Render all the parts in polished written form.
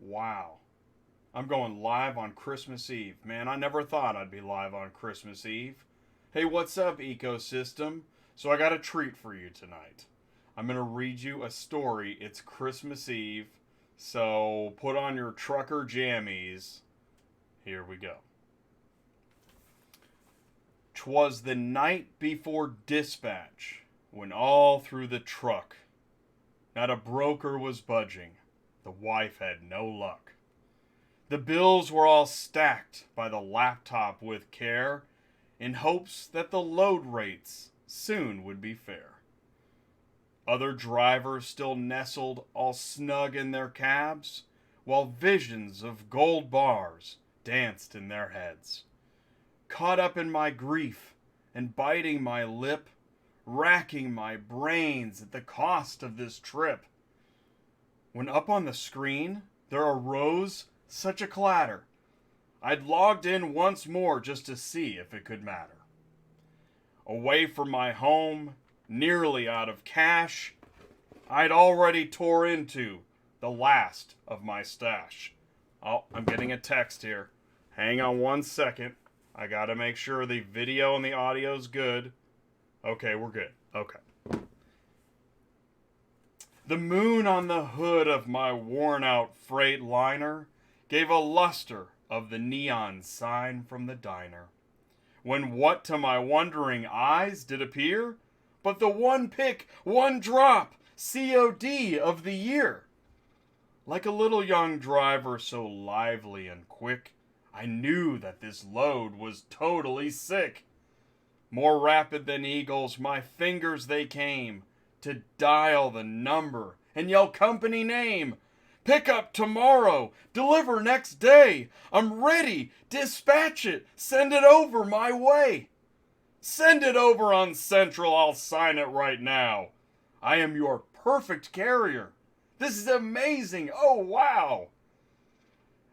Wow. I'm going live on Christmas Eve. Man, I never thought I'd be live on Christmas Eve. Hey, what's up, ecosystem? So I got a treat for you tonight. I'm going to read you a story. It's Christmas Eve, so put on your trucker jammies. Here we go. 'Twas the night before dispatch, when all through the truck, not a broker was budging. The wife had no luck. The bills were all stacked by the laptop with care, in hopes that the load rates soon would be fair. Other drivers still nestled all snug in their cabs, while visions of gold bars danced in their heads. Caught up in my grief and biting my lip, racking my brains at the cost of this trip, when up on the screen there arose such a clatter, I'd logged in once more just to see if it could matter. Away from my home, nearly out of cash, I'd already tore into the last of my stash. Oh, I'm getting a text here. Hang on one second. I gotta make sure the video and the audio's good. Okay, we're good. Okay. The moon on the hood of my worn-out freight liner gave a luster of the neon sign from the diner, when what to my wondering eyes did appear but the one pick, one drop COD of the year. Like a little young driver so lively and quick, I knew that this load was totally sick. More rapid than eagles, my fingers they came to dial the number and yell company name. Pick up tomorrow, deliver next day. I'm ready, dispatch it, send it over my way. Send it over on Central, I'll sign it right now. I am your perfect carrier. This is amazing, oh wow.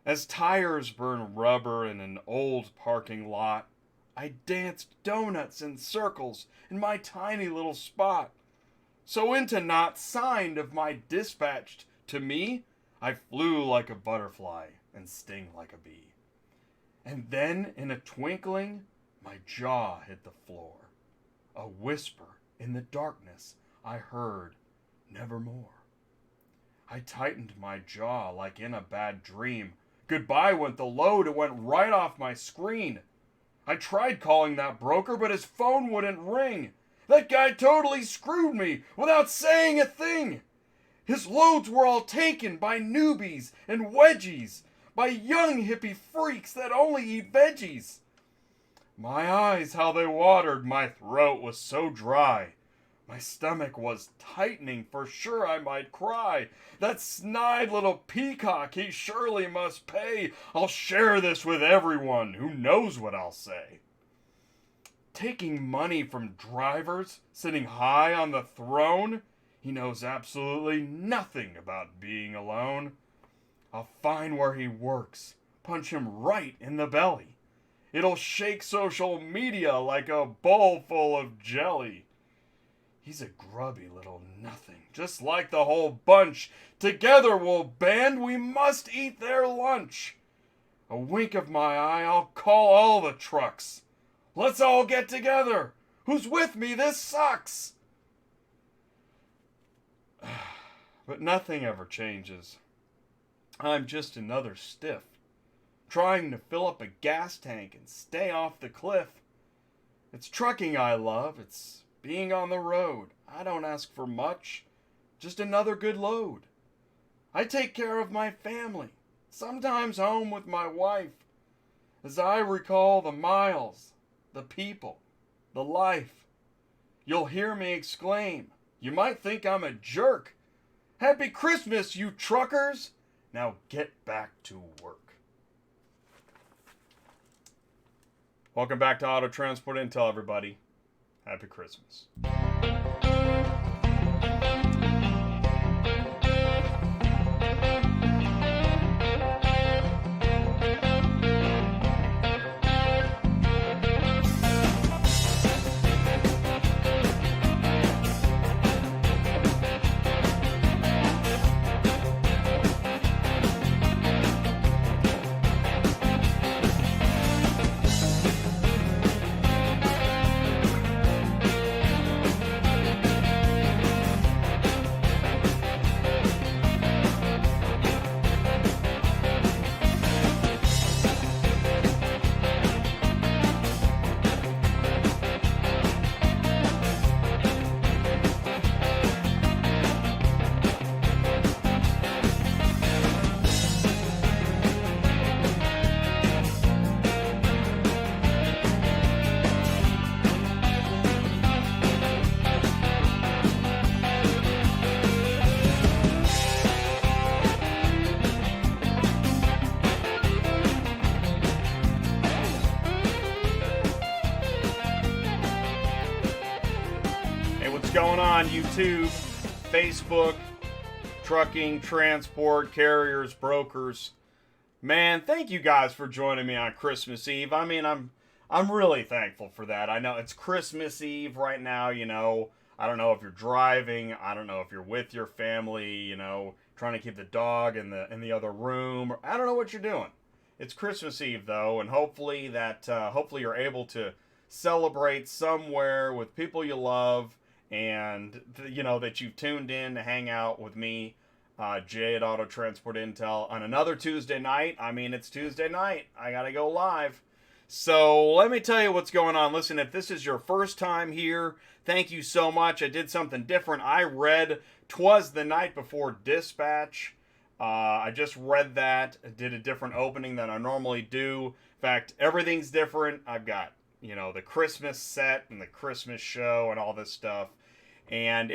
As tires burn rubber in an old parking lot, I danced donuts in circles in my tiny little spot. So into not signed of my dispatched to me, I flew like a butterfly and sting like a bee. And then in a twinkling, my jaw hit the floor. A whisper in the darkness I heard, nevermore. I tightened my jaw like in a bad dream. Goodbye went the load, it went right off my screen. I tried calling that broker, but his phone wouldn't ring. That guy totally screwed me without saying a thing. His loads were all taken by newbies and wedgies, by young hippie freaks that only eat veggies. My eyes, how they watered, my throat was so dry. My stomach was tightening, for sure I might cry. That snide little peacock, he surely must pay. I'll share this with everyone who knows what I'll say. Taking money from drivers, sitting high on the throne, he knows absolutely nothing about being alone. I'll find where he works, punch him right in the belly. It'll shake social media like a bowl full of jelly. He's a grubby little nothing, just like the whole bunch. Together we'll band, we must eat their lunch. A wink of my eye, I'll call all the trucks. Let's all get together. Who's with me? This sucks. But nothing ever changes. I'm just another stiff, trying to fill up a gas tank and stay off the cliff. It's trucking I love, it's being on the road. I don't ask for much, just another good load. I take care of my family, sometimes home with my wife. As I recall the miles, the people, the life, you'll hear me exclaim, you might think I'm a jerk. Happy Christmas, you truckers! Now get back to work. Welcome back to Auto Transport Intel, everybody. Happy Christmas. going on, YouTube, Facebook, trucking, transport, carriers, brokers? Man, thank you guys for joining me on Christmas Eve. I mean, I'm really thankful for that. I know it's Christmas Eve right now, you know. I don't know if you're driving. I don't know if you're with your family, you know, trying to keep the dog in the other room. I don't know what you're doing. It's Christmas Eve though, and hopefully you're able to celebrate somewhere with people you love, and you know that you've tuned in to hang out with me, Jay at Auto Transport Intel, on another Tuesday night. I mean, it's Tuesday night. I gotta go live. So let me tell you what's going on. Listen, if this is your first time here, thank you so much. I did something different. I read Twas the Night Before Dispatch. I just read that. I did a different opening than I normally do. In fact, everything's different. I've got, you know, the Christmas set and the Christmas show and all this stuff. And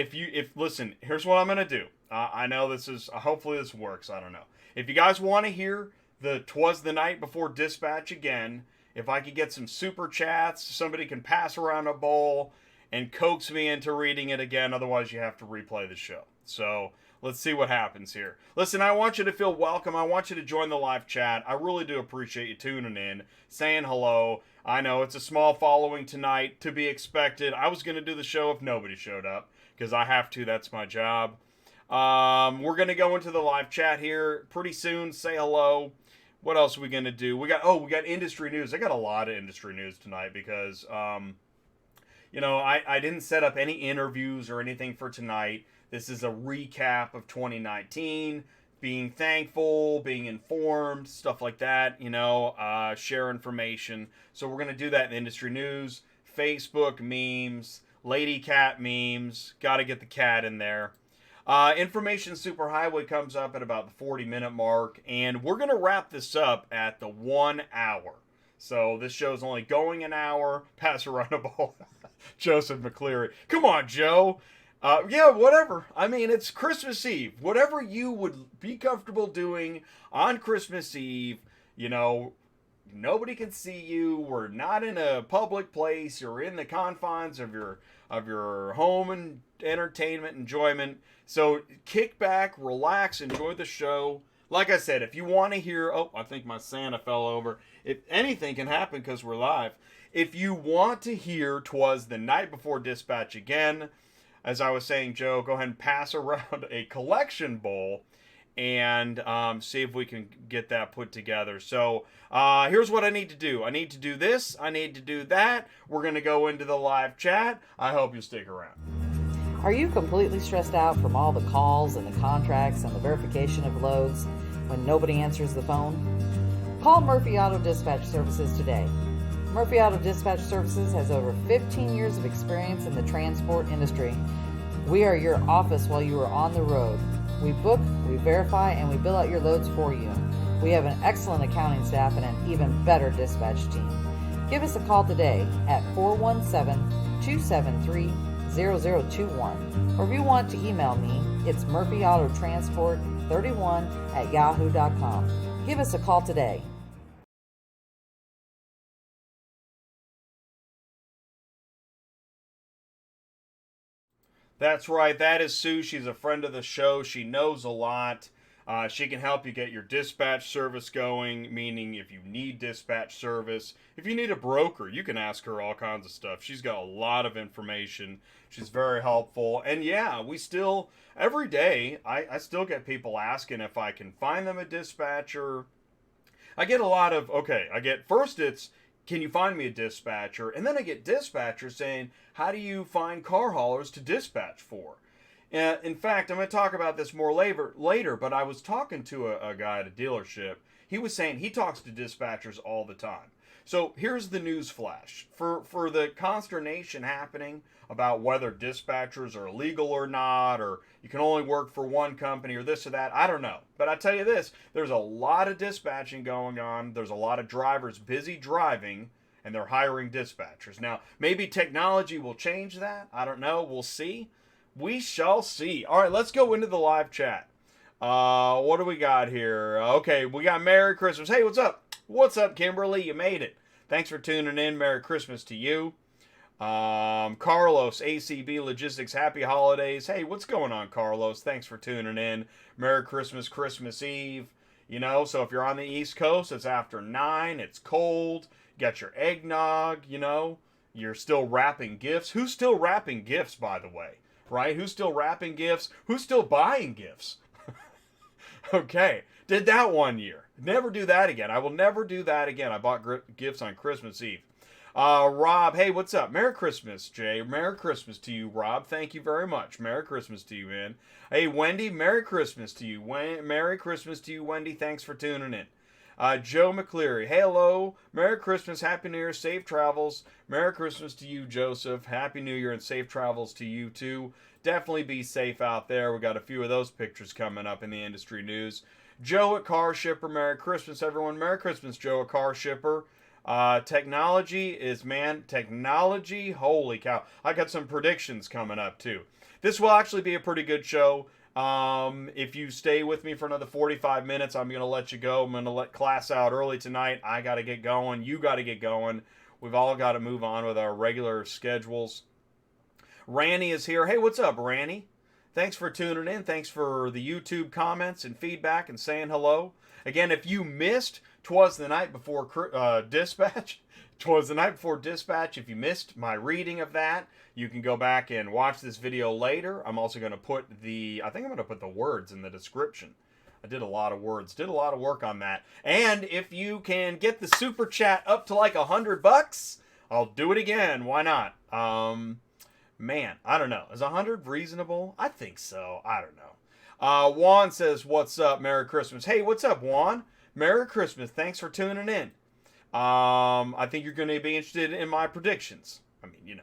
listen, here's what I'm going to do. I know hopefully this works. I don't know. If you guys want to hear the Twas the Night Before Dispatch again, if I could get some super chats, somebody can pass around a bowl and coax me into reading it again. Otherwise, you have to replay the show. So let's see what happens here. Listen, I want you to feel welcome. I want you to join the live chat. I really do appreciate you tuning in, saying hello. I know it's a small following tonight, to be expected. I was going to do the show if nobody showed up, because I have to. That's my job. We're going to go into the live chat here pretty soon. Say hello. What else are we going to do? We got industry news. I got a lot of industry news tonight because, you know, I didn't set up any interviews or anything for tonight. This is a recap of 2019, being thankful, being informed, stuff like that, you know, share information. So we're going to do that in industry news, Facebook memes, lady cat memes. Got to get the cat in there. Information Superhighway comes up at about the 40-minute mark, and we're going to wrap this up at the 1 hour. So this show's only going an hour. Pass around a ball. Joseph McCleary. Come on, Joe. Yeah, whatever. I mean, it's Christmas Eve. Whatever you would be comfortable doing on Christmas Eve, you know, nobody can see you. We're not in a public place. You're in the confines of your home and entertainment enjoyment. So kick back, relax, enjoy the show. Like I said, if you want to hear, I think my Santa fell over. If anything can happen because we're live. If you want to hear Twas the Night Before Dispatch again, as I was saying, Joe, go ahead and pass around a collection bowl and see if we can get that put together. So here's what I need to do. I need to do this. I need to do that. We're going to go into the live chat. I hope you stick around. Are you completely stressed out from all the calls and the contracts and the verification of loads when nobody answers the phone? Call Murphy Auto Dispatch Services today. Murphy Auto Dispatch Services has over 15 years of experience in the transport industry. We are your office while you are on the road. We book, we verify, and we bill out your loads for you. We have an excellent accounting staff and an even better dispatch team. Give us a call today at 417-273-0021. Or if you want to email me, it's murphyautotransport31@yahoo.com. Give us a call today. That's right. That is Sue. She's a friend of the show. She knows a lot. She can help you get your dispatch service going, meaning if you need dispatch service. If you need a broker, you can ask her all kinds of stuff. She's got a lot of information. She's very helpful. And yeah, every day, I still get people asking if I can find them a dispatcher. I get a lot of, first it's, can you find me a dispatcher? And then I get dispatchers saying, how do you find car haulers to dispatch for? In fact, I'm going to talk about this more later, but I was talking to a guy at a dealership. He was saying he talks to dispatchers all the time. So here's the news flash. For the consternation happening about whether dispatchers are illegal or not, or you can only work for one company or this or that, I don't know. But I tell you this, there's a lot of dispatching going on. There's a lot of drivers busy driving, and they're hiring dispatchers. Now, maybe technology will change that. I don't know. We'll see. We shall see. All right, let's go into the live chat. What do we got here? Okay, we got Merry Christmas. Hey, what's up? What's up, Kimberly? You made it. Thanks for tuning in. Merry Christmas to you. Carlos, ACB Logistics, happy holidays. Hey, what's going on, Carlos? Thanks for tuning in. Merry Christmas, Christmas Eve. You know, so if you're on the East Coast, it's after 9, it's cold, you got your eggnog, you know, you're still wrapping gifts. Who's still wrapping gifts, by the way? Right? Who's still wrapping gifts? Who's still buying gifts? Okay, did that one year. Never do that again. I will never do that again. I bought gifts on Christmas Eve. Rob, hey, what's up? Merry Christmas, Jay. Merry Christmas to you, Rob. Thank you very much. Merry Christmas to you, man. Hey, Wendy, Merry Christmas to you. Merry Christmas to you, Wendy. Thanks for tuning in. Joe McCleary, hey, hello. Merry Christmas, Happy New Year, safe travels. Merry Christmas to you, Joseph. Happy New Year and safe travels to you, too. Definitely be safe out there. We got a few of those pictures coming up in the industry news. Joe at Car Shipper, Merry Christmas, everyone. Merry Christmas, Joe at Car Shipper. Technology, holy cow. I got some predictions coming up, too. This will actually be a pretty good show. If you stay with me for another 45 minutes, I'm going to let you go. I'm going to let class out early tonight. I got to get going. You got to get going. We've all got to move on with our regular schedules. Ranny is here. Hey, what's up, Ranny? Thanks for tuning in. Thanks for the YouTube comments and feedback and saying hello. Again, if you missed Twas the Night Before Dispatch, Twas the Night Before Dispatch, if you missed my reading of that, you can go back and watch this video later. I'm also going to put I think I'm going to put the words in the description. I did a lot of words, did a lot of work on that. And if you can get the super chat up to like $100, I'll do it again. Why not? Man, I don't know. Is 100 reasonable? I think so. I don't know. Juan says, what's up? Merry Christmas. Hey, what's up, Juan? Merry Christmas. Thanks for tuning in. I think you're going to be interested in my predictions. I mean, you know,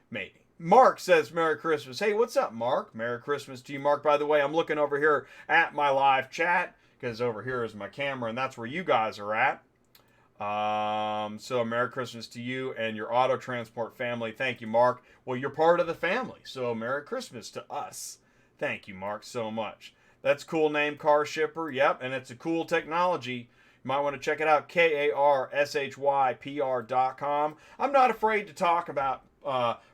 maybe. Mark says, Merry Christmas. Hey, what's up, Mark? Merry Christmas to you, Mark. By the way, I'm looking over here at my live chat because over here is my camera, and that's where you guys are at. So Merry Christmas to you and your auto transport family. Thank you, Mark. Well, you're part of the family, so Merry Christmas to us. Thank you, Mark, so much. That's a cool name, Car Shipper. Yep, and it's a cool technology. You might want to check it out, KARSHYPR.com. I'm not afraid to talk about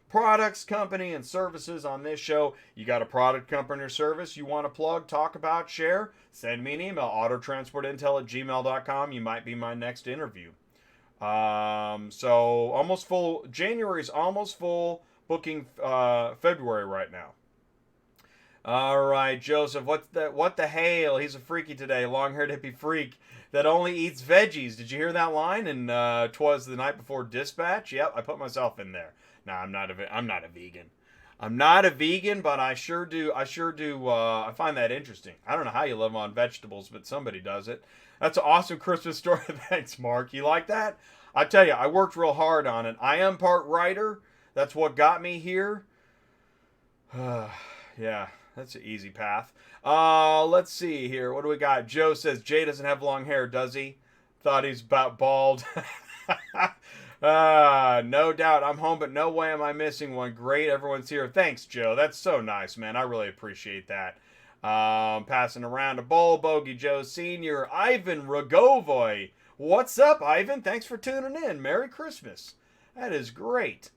products, company, and services on this show. You got a product, company, or service you want to plug, talk about, share, send me an email, autotransportintel@gmail.com. You might be my next interview. So almost full. January's almost full. Booking February right now. All right, Joseph, what the hail? He's a freaky today, long-haired hippie freak that only eats veggies. Did you hear that line in Twas the Night Before Dispatch? Yep, I put myself in there. No, I'm not a vegan. I'm not a vegan, but I sure do. I find that interesting. I don't know how you live on vegetables, but somebody does it. That's an awesome Christmas story. Thanks, Mark. You like that? I tell you, I worked real hard on it. I am part writer. That's what got me here. Yeah, that's an easy path. Let's see here. What do we got? Joe says, Jay doesn't have long hair, does he? Thought he's about bald. No doubt. I'm home, but no way am I missing one. Great, everyone's here. Thanks, Joe. That's so nice, man. I really appreciate that. Passing around a bowl, Bogey Joe Sr., Ivan Rogovoy. What's up, Ivan? Thanks for tuning in. Merry Christmas. That is great.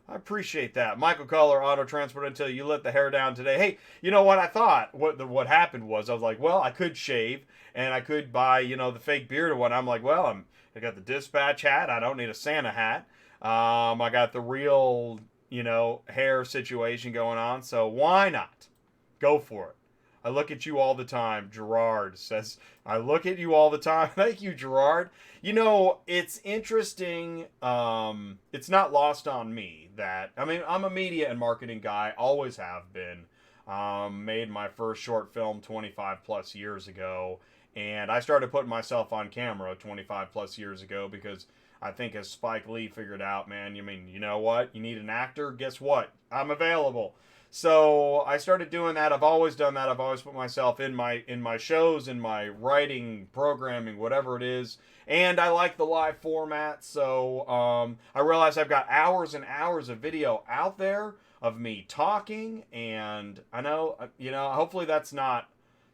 I appreciate that. Michael Collar, Auto Transport Until you let the hair down today. Hey, you know what I thought? What happened was I was like, well, I could shave and I could buy, you know, the fake beard or what. I'm like, well, I got the dispatch hat. I don't need a Santa hat. I got the real, you know, hair situation going on. So why not? Go for it. I look at you all the time. Gerard says, I look at you all the time. Thank you, Gerard. You know, it's interesting. It's not lost on me that, I mean, I'm a media and marketing guy. Always have been. Made my first short film 25 plus years ago. And I started putting myself on camera 25 plus years ago because I think as Spike Lee figured out, man, you know what? You need an actor? Guess what? I'm available. So I started doing that. I've always done that. I've always put myself in my shows, in my writing, programming, whatever it is. And I like the live format. So I realize I've got hours and hours of video out there of me talking. And I know, you know, hopefully that's not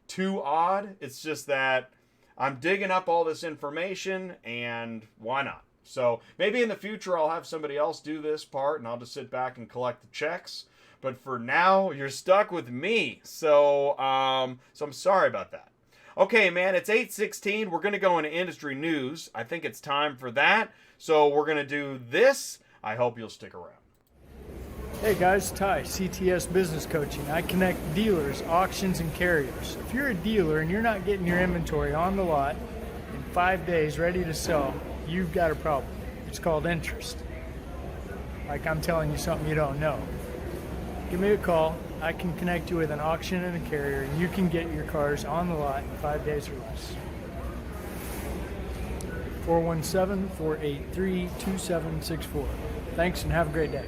too odd. It's just that I'm digging up all this information and why not? So maybe in the future I'll have somebody else do this part and I'll just sit back and collect the checks. But for now, you're stuck with me. So I'm sorry about that. Okay, man, it's 8:16. We're going to go into industry news. I think it's time for that. So we're going to do this. I hope you'll stick around. Hey guys, Ty, CTS Business Coaching. I connect dealers, auctions, and carriers. If you're a dealer and you're not getting your inventory on the lot in 5 days ready to sell, you've got a problem. It's called interest. Like I'm telling you something you don't know. Give me a call. I can connect you with an auction and a carrier, and you can get your cars on the lot in 5 days or less. 417-483-2764. Thanks and have a great day.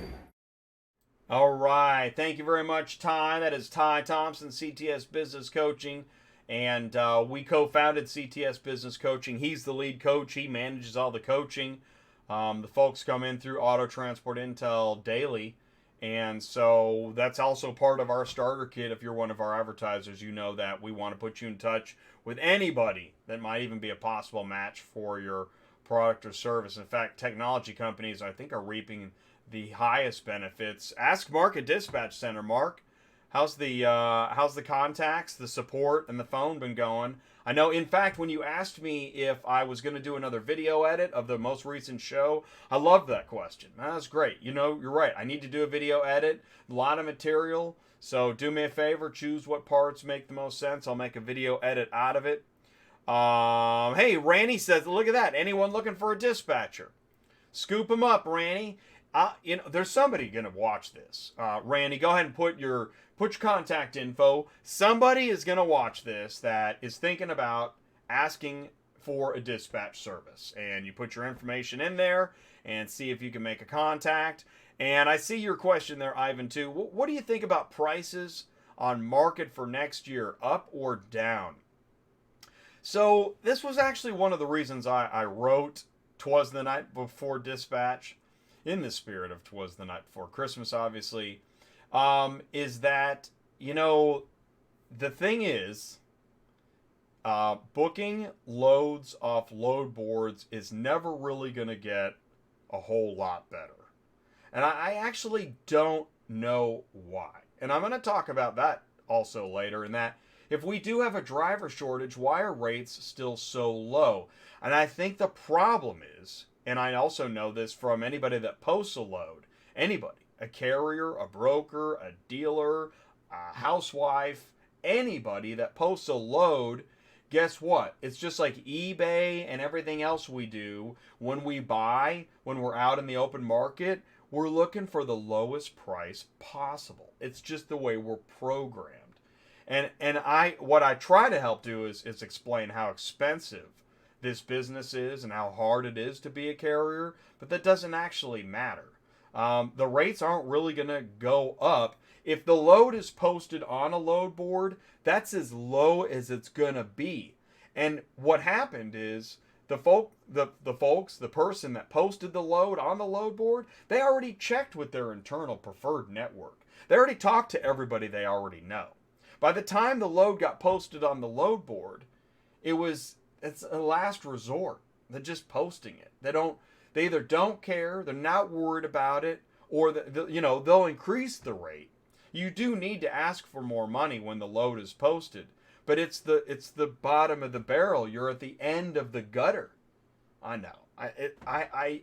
All right. Thank you very much, Ty. That is Ty Thompson, CTS Business Coaching. And we co-founded CTS Business Coaching. He's the lead coach. He manages all the coaching. The folks come in through Auto Transport Intel daily. And so that's also part of our starter kit. If you're one of our advertisers, you know that we want to put you in touch with anybody that might even be a possible match for your product or service. In fact, technology companies, I think, are reaping the highest benefits. Ask Mark at Dispatch Center. Mark, how's the contacts, the support, and the phone been going? I know, in fact, when you asked me if I was going to do another video edit of the most recent show, I loved that question. That was great. You know, you're right. I need to do a video edit, a lot of material. So do me a favor, choose what parts make the most sense. I'll make a video edit out of it. Hey, Randy says, look at that. Anyone looking for a dispatcher? Scoop him up, Randy. There's somebody going to watch this. Randy, go ahead and put your contact info. Somebody is going to watch this that is thinking about asking for a dispatch service. And you put your information in there and see if you can make a contact. And I see your question there, Ivan, too. What do you think about prices on market for next year, up or down? So this was actually one of the reasons I wrote Twas the Night Before Dispatch, in the spirit of Twas the Night Before Christmas, obviously, is that, the thing is, booking loads off load boards is never really going to get a whole lot better. And I actually don't know why. And I'm going to talk about that also later, in that if we do have a driver shortage, why are rates still so low? And I think the problem is, and I also know this from anybody that posts a load, anybody, a carrier, a broker, a dealer, a housewife, anybody that posts a load, guess what? It's just like eBay and everything else we do. When we buy, when we're out in the open market, we're looking for the lowest price possible. It's just the way we're programmed. And what I try to help do is explain how expensive this business is and how hard it is to be a carrier, but that doesn't actually matter. The rates aren't really going to go up. If the load is posted on a load board, that's as low as it's going to be. And what happened is the person that posted the load on the load board, they already checked with their internal preferred network. They already talked to everybody they already know. By the time the load got posted on the load board, it's a last resort. They're just posting it. They either don't care, they're not worried about it, or they'll increase the rate. You do need to ask for more money when the load is posted, but it's the bottom of the barrel. You're at the end of the gutter. I know. I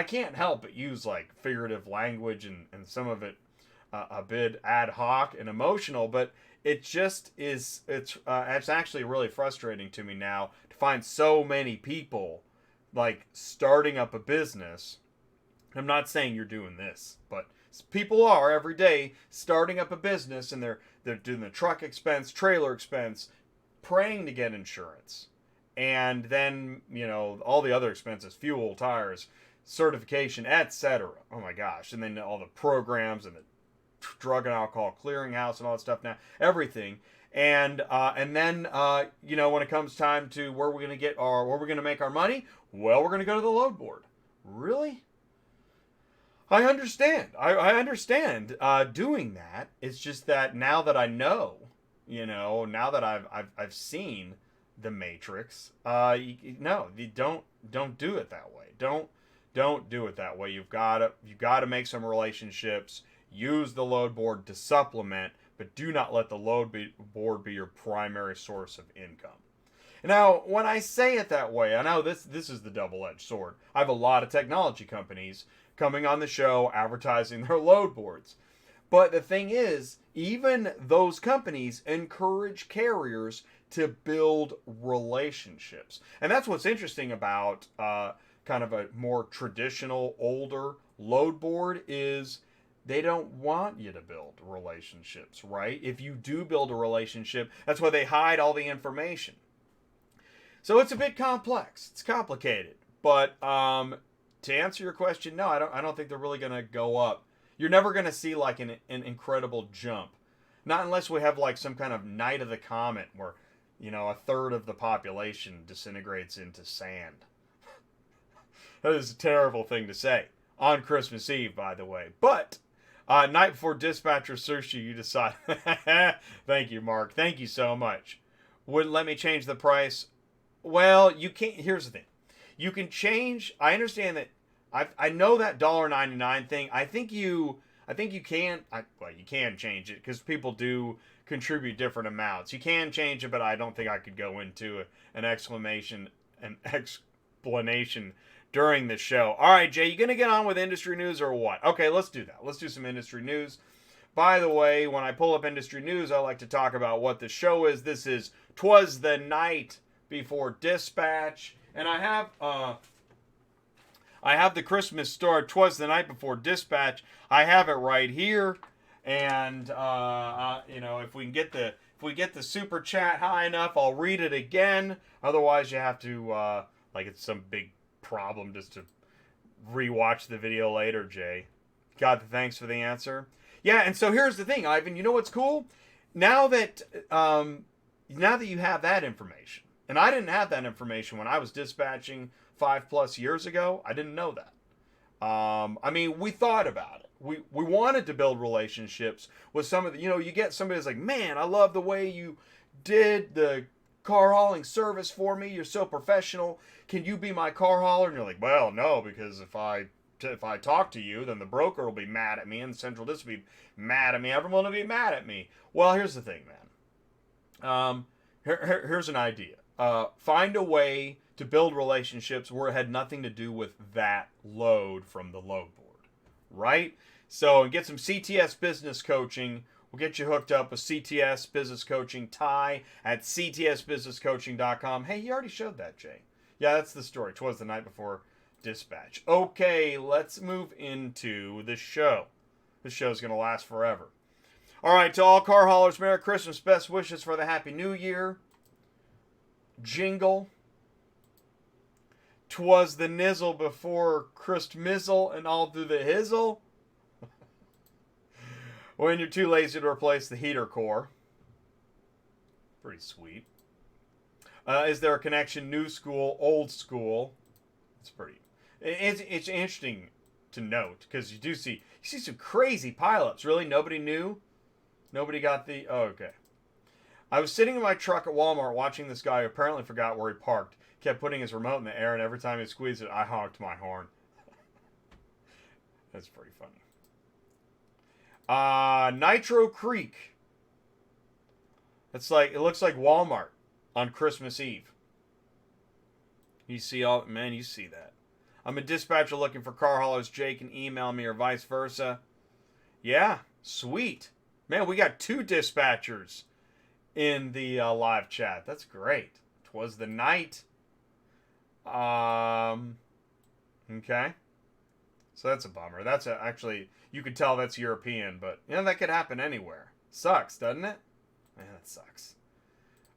can't help but use like figurative language and some of it a bit ad hoc and emotional, but it just is. It's actually really frustrating to me now to find so many people like starting up a business. I'm not saying you're doing this, but people are every day starting up a business, and they're doing the truck expense, trailer expense, praying to get insurance, and then all the other expenses, fuel, tires, certification, etc. Oh my gosh, and then all the programs and the drug and alcohol clearinghouse and all that stuff now, everything. And then when it comes time to where we're going to make our money, well, we're going to go to the load board. Really? I understand. I understand doing that. It's just that now that I know, now that I've seen the matrix. No, you don't do it that way. Don't do it that way. You've got to make some relationships. Use the load board to supplement, but do not let the board be your primary source of income. Now, when I say it that way, I know this is the double-edged sword. I have a lot of technology companies coming on the show advertising their load boards. But the thing is, even those companies encourage carriers to build relationships. And that's what's interesting about kind of a more traditional, older load board is they don't want you to build relationships, right? If you do build a relationship, that's why they hide all the information. So it's a bit complex. It's complicated. But to answer your question, no, I don't think they're really going to go up. You're never going to see like an incredible jump. Not unless we have like some kind of night of the comet where, a third of the population disintegrates into sand. That is a terrible thing to say. On Christmas Eve, by the way. But, night before dispatcher sushi, you decide. Thank you, Mark. Thank you so much. Wouldn't let me change the price. Well, you can't. Here's the thing. You can change. I understand that. I know that $1.99 thing. I think you can. You can change it because people do contribute different amounts. You can change it, but I don't think I could go into an explanation during the show. All right, Jay, you gonna get on with industry news or what? Okay, let's do that. Let's do some industry news. By the way, when I pull up industry news, I like to talk about what the show is. This is Twas the Night Before Dispatch, and I have the Christmas story, Twas the Night Before Dispatch. I have it right here, and if we get the super chat high enough, I'll read it again. Otherwise, you have to it's some big problem just to rewatch the video later. Jay, thanks for the answer. Yeah, and so here's the thing, Ivan. You know what's cool? Now that you have that information, and I didn't have that information when I was dispatching 5+ years ago. I didn't know that. We thought about it. We wanted to build relationships with some of the, you get somebody that's like, man, I love the way you did the car hauling service for me. You're so professional. Can you be my car hauler? And you're like, well, no, because if I talk to you, then the broker will be mad at me, and the central district will be mad at me. Everyone will be mad at me. Well, here's the thing, man. Here's an idea. Find a way to build relationships where it had nothing to do with that load from the load board, right? So get some CTS Business Coaching. We'll get you hooked up with CTS Business Coaching, Ty at ctsbusinesscoaching.com. Hey, you already showed that, Jay. Yeah, that's the story. Twas the Night Before Dispatch. Okay, let's move into the show. This show's going to last forever. All right, to all car haulers, Merry Christmas. Best wishes for the Happy New Year. Jingle. 'Twas the nizzle before Christmizzle and all through the hizzle. When you're too lazy to replace the heater core. Pretty sweet. Is there a connection, new school, old school? It's pretty. It's interesting to note because you see some crazy pileups. Really, nobody knew. Nobody got the. Oh, okay. I was sitting in my truck at Walmart watching this guy who apparently forgot where he parked. Kept putting his remote in the air, and every time he squeezed it, I honked my horn. That's pretty funny. Nitro Creek. It looks like Walmart on Christmas Eve. You see that. I'm a dispatcher looking for car haulers. Jay can email me or vice versa. Yeah, sweet. Man, we got 2 dispatchers in the live chat. That's great. 'Twas the night. Okay. So that's a bummer. Actually, you could tell that's European, but that could happen anywhere. Sucks, doesn't it? Man, that sucks.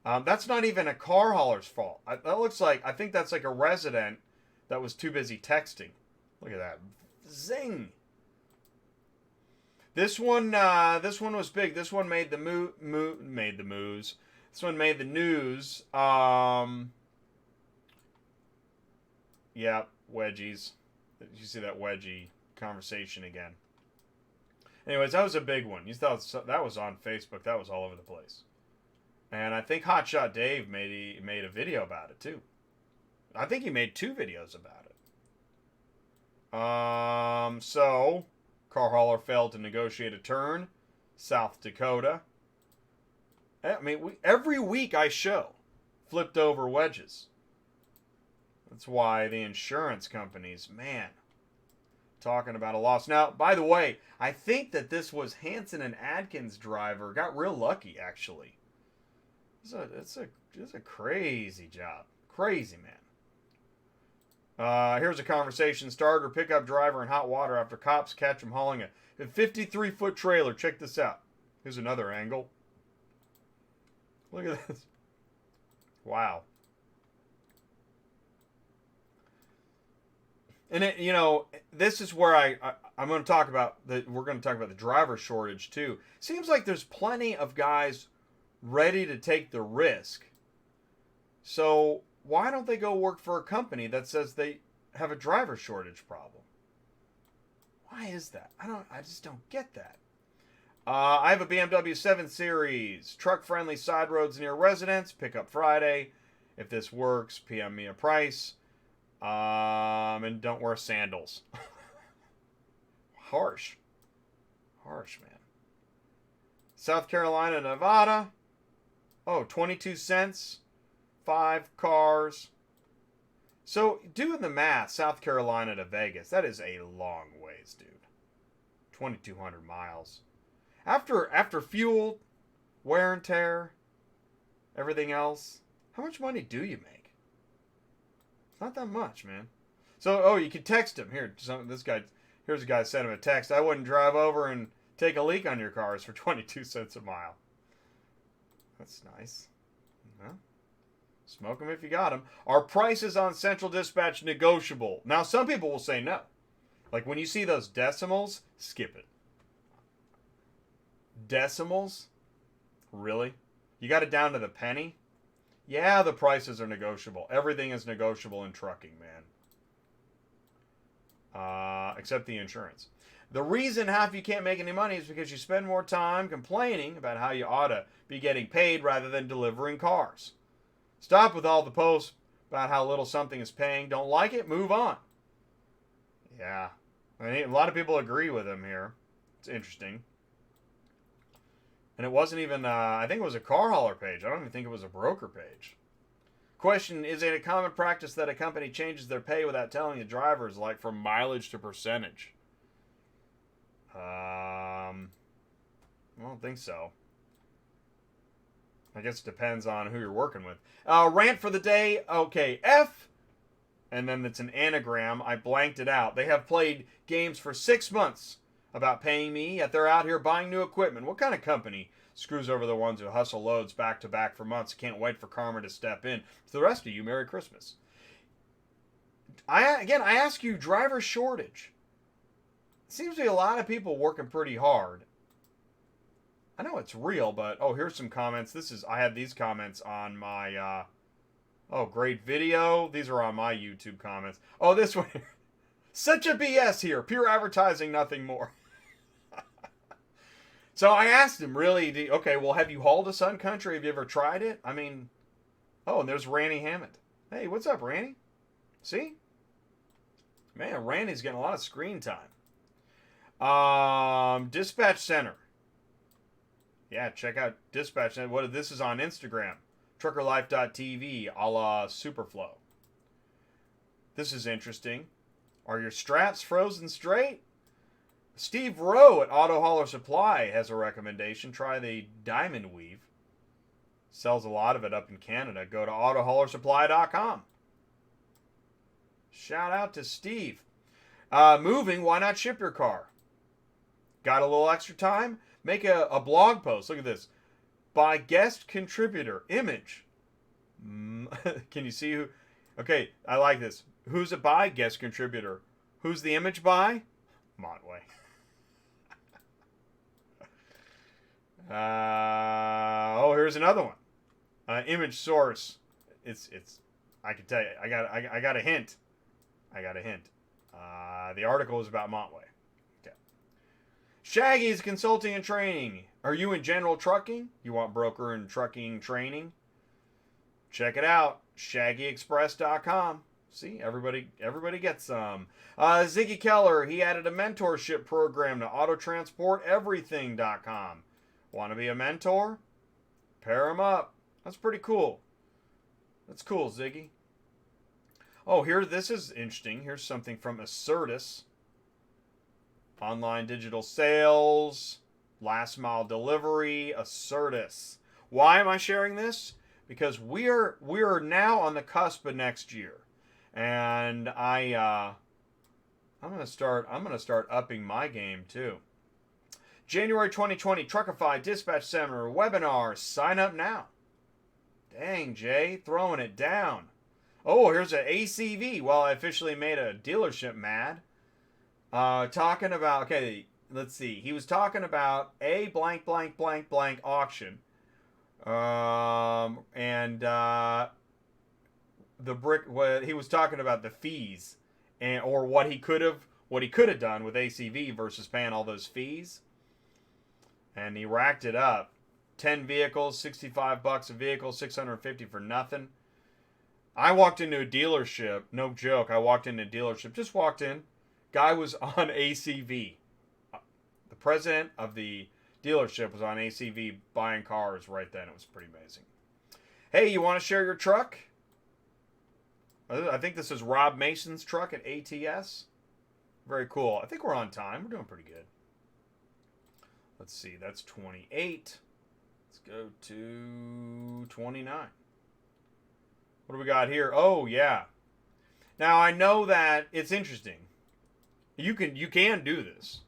That's not even a car hauler's fault. That looks like, I think that's like a resident that was too busy texting. Look at that. Zing. This one was big. This one made the made the moves. This one made the news. Yeah, wedgies. You see that wedgie conversation again. Anyways, that was a big one. You thought that was on Facebook. That was all over the place. And I think Hotshot Dave made a video about it too. I think he made 2 videos about it. So car hauler failed to negotiate a turn. South Dakota. I mean, every week I show flipped over wedges. That's why the insurance companies, man, talking about a loss. Now, by the way, I think that this was Hanson and Adkins driver. Got real lucky, actually. It's a crazy job. Crazy, man. Here's a conversation starter. Pickup driver in hot water after cops catch him hauling a 53-foot trailer. Check this out. Here's another angle. Look at this. Wow. And it, this is where I'm going to talk about we're going to talk about the driver shortage too. Seems like there's plenty of guys ready to take the risk. So why don't they go work for a company that says they have a driver shortage problem? Why is that? I just don't get that. I have a BMW 7 Series, truck-friendly side roads near residence, pickup Friday. If this works, PM me a price. And don't wear sandals. Harsh, man. South Carolina, Nevada. Oh, 22 cents. 5 cars. So, doing the math, South Carolina to Vegas, that is a long ways, dude. 2,200 miles. After fuel, wear and tear, everything else, how much money do you make? It's not that much, man. So, you can text him. Here's a guy sent him a text. I wouldn't drive over and take a leak on your cars for 22 cents a mile. That's nice. Well, smoke them if you got them. Are prices on Central Dispatch negotiable? Now, some people will say no. Like when you see those decimals, skip it. Decimals? Really? You got it down to the penny? Yeah, the prices are negotiable. Everything is negotiable in trucking, man. Except the insurance. The reason half you can't make any money is because you spend more time complaining about how you ought to be getting paid rather than delivering cars. Stop with all the posts about how little something is paying. Don't like it? Move on. Yeah. I mean, a lot of people agree with him here. It's interesting. And it wasn't even, I think it was a car hauler page. I don't even think it was a broker page. Question, is it a common practice that a company changes their pay without telling the drivers, like from mileage to percentage? I don't think so. I guess it depends on who you're working with. Rant for the day. Okay, F. And then it's an anagram. I blanked it out. They have played games for 6 months about paying me, yet they're out here buying new equipment. What kind of company screws over the ones who hustle loads back to back for months? Can't wait for karma to step in. To the rest of you, Merry Christmas. I ask you, driver shortage. Seems to be a lot of people working pretty hard. I know it's real, but here's some comments. I had these comments on my great video. These are on my YouTube comments. Oh, this one here. Such a BS here. Pure advertising, nothing more. So I asked him, really, have you hauled a Sun Country? Have you ever tried it? I mean, and there's Randy Hammond. Hey, what's up, Randy? See? Man, Randy's getting a lot of screen time. Dispatch Center. Yeah, check out Dispatch Center. This is on Instagram. Truckerlife.tv, a la Superflow. This is interesting. Are your straps frozen straight? Steve Rowe at Auto Hauler Supply has a recommendation. Try the Diamond Weave. Sells a lot of it up in Canada. Go to autohaulersupply.com. Shout out to Steve. Moving, why not ship your car? Got a little extra time? Make a blog post. Look at this. By guest contributor. Image. Can you see who? Okay, I like this. Who's it by? Guest contributor. Who's the image by? Montway. Here's another one. Image source. It's. I can tell you. I got a hint. The article is about Montway. Okay. Shaggy's Consulting and Training. Are you in general trucking? You want broker and trucking training? Check it out. ShaggyExpress.com. See, everybody gets some. Ziggy Keller, he added a mentorship program to autotransporteverything.com. Want to be a mentor? Pair him up. That's pretty cool. That's cool, Ziggy. Oh, this is interesting. Here's something from Assertus. Online digital sales, last mile delivery, Assertus. Why am I sharing this? Because we are now on the cusp of next year, and I'm gonna start upping my game too. January 2020 Truckify Dispatch Center webinar. Sign up now. Dang, Jay, throwing it down. Oh, here's an ACV. Well, I officially made a dealership mad. Talking about, okay, let's see. He was talking about a blank, blank, blank, blank auction. The brick, he was talking about the fees or what he could have done with ACV versus paying all those fees. And he racked it up. 10 vehicles, $65 a vehicle, $650 for nothing. I walked into a dealership, no joke. Just walked in. Guy was on ACV. The president of the dealership was on ACV buying cars right then. It was pretty amazing. Hey, you want to share your truck? I think this is Rob Mason's truck at ATS. Very cool. I think we're on time. We're doing pretty good. Let's see. That's 28. Let's go to 29. What do we got here? Oh, yeah. Now, I know that it's interesting. You can do this.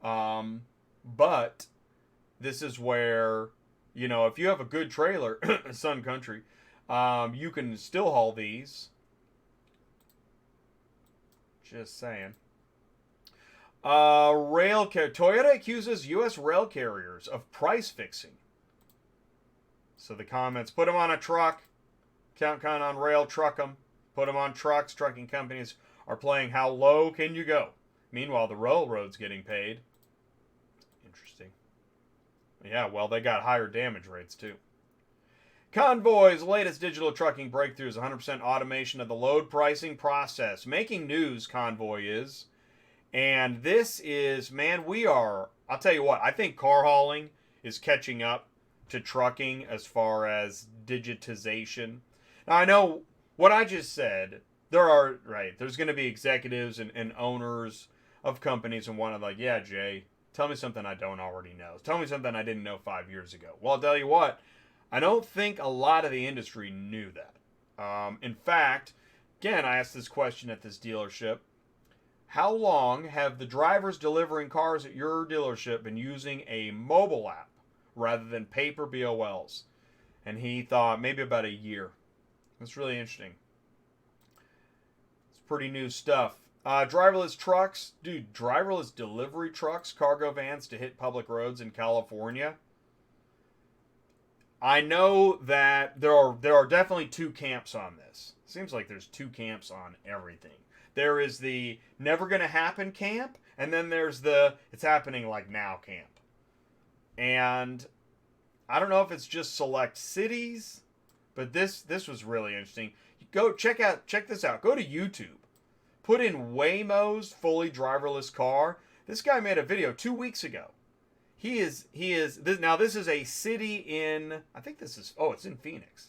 But this is where, if you have a good trailer, Sun Country, you can still haul these. Just saying. Toyota accuses U.S. rail carriers of price fixing. So the comments, put them on a truck, count on rail, truck them, put them on trucks. Trucking companies are playing how low can you go? Meanwhile, the railroad's getting paid. Interesting. Yeah, well, they got higher damage rates, too. Convoy's latest digital trucking breakthrough is 100% automation of the load pricing process. Making news, Convoy is. And this is, man, I'll tell you what, I think car hauling is catching up to trucking as far as digitization. Now, I know what I just said, there's going to be executives and owners of companies and one like, yeah, Jay, tell me something I don't already know. Tell me something I didn't know 5 years ago. Well, I'll tell you what, I don't think a lot of the industry knew that. In fact, again, I asked this question at this dealership. How long have the drivers delivering cars at your dealership been using a mobile app rather than paper BOLs? And he thought maybe about a year. That's really interesting. It's pretty new stuff. Driverless trucks. Dude, driverless delivery trucks, cargo vans to hit public roads in California. I know that there are definitely two camps on this. Seems like there's two camps on everything. There is the never gonna happen camp, and then there's the it's happening like now camp. And I don't know if it's just select cities, but this was really interesting. Go check this out. Go to YouTube. Put in Waymo's fully driverless car. This guy made a video 2 weeks ago. This is a city in, I think it's in Phoenix.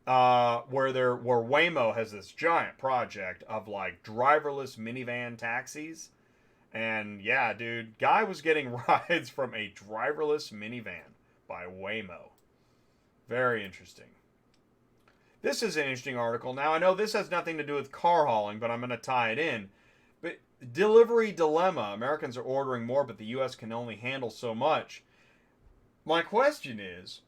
Where Waymo has this giant project of like driverless minivan taxis. And yeah, dude, guy was getting rides from a driverless minivan by Waymo. Very interesting. This is an interesting article. Now, I know this has nothing to do with car hauling, but I'm going to tie it in. But delivery dilemma. Americans are ordering more, but the U.S. can only handle so much. My question is,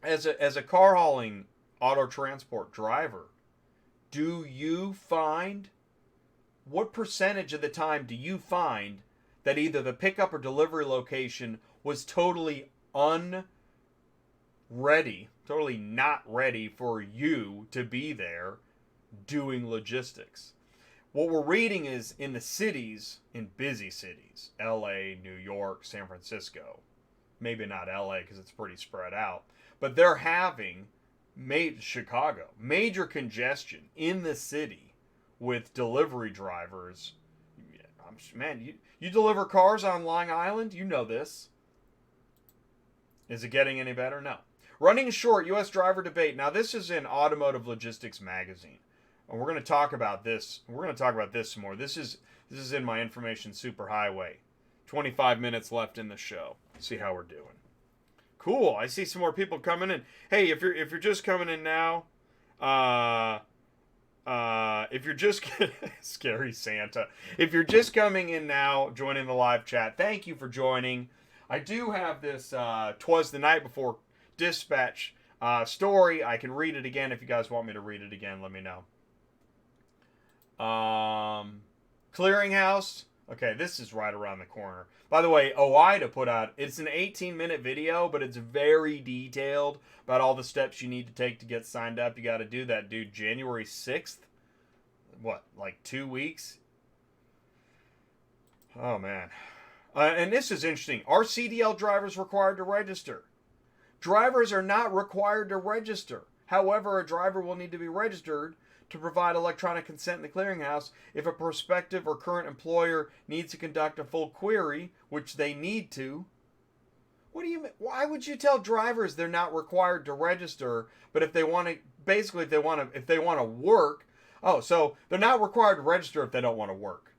as a car hauling auto transport driver, what percentage of the time do you find that either the pickup or delivery location was totally totally not ready for you to be there doing logistics? what we're reading is in the cities, in busy cities, LA, New York, San Francisco, maybe not LA because it's pretty spread out, but they're having Chicago, major congestion in the city with delivery drivers. Man, you deliver cars on Long Island? You know this. Is it getting any better? No. Running short, U.S. driver debate. Now, this is in Automotive Logistics Magazine. And we're going to talk about this. We're going to talk about this some more. This is in my information superhighway. 25 minutes left in the show. See how we're doing. Cool. I see some more people coming in. Hey, if you're just coming in now, if you're just scary Santa, if you're just coming in now, joining the live chat, thank you for joining. I do have this Twas the Night Before dispatch story. I can read it again. If you guys want me to read it again, let me know. Clearinghouse. Okay, this is right around the corner. By the way, OIDA put out, it's an 18-minute video, but it's very detailed about all the steps you need to take to get signed up. You got to do that, dude. January 6th? What, like 2 weeks? Oh, man. And this is interesting. Are CDL drivers required to register? Drivers are not required to register. However, a driver will need to be registered to provide electronic consent in the clearinghouse if a prospective or current employer needs to conduct a full query, which they need to. What do you mean? Why would you tell drivers they're not required to register, but if they want to, basically if they want to work, oh, so they're not required to register if they don't want to work.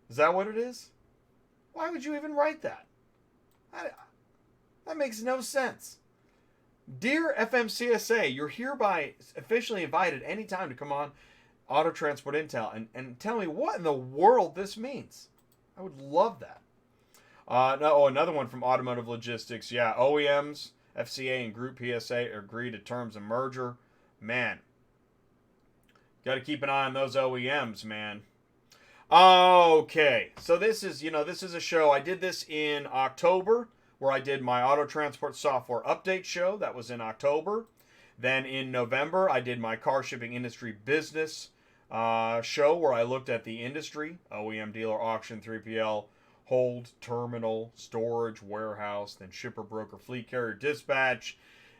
Is that what it is? Why would you even write that? That makes no sense. Dear FMCSA, you're hereby officially invited anytime to come on Auto Transport Intel and tell me what in the world this means. I would love that. Another one from Automotive Logistics. Yeah, OEMs, FCA, and Group PSA agree to terms of merger. Man, got to keep an eye on those OEMs, man. Okay, so this is a show. I did this in October, where I did my auto transport software update show. That was in October. Then in November, I did my car shipping industry business show, where I looked at the industry: OEM, dealer, auction, 3PL, hold, terminal, storage, warehouse, then shipper, broker, fleet carrier, dispatch,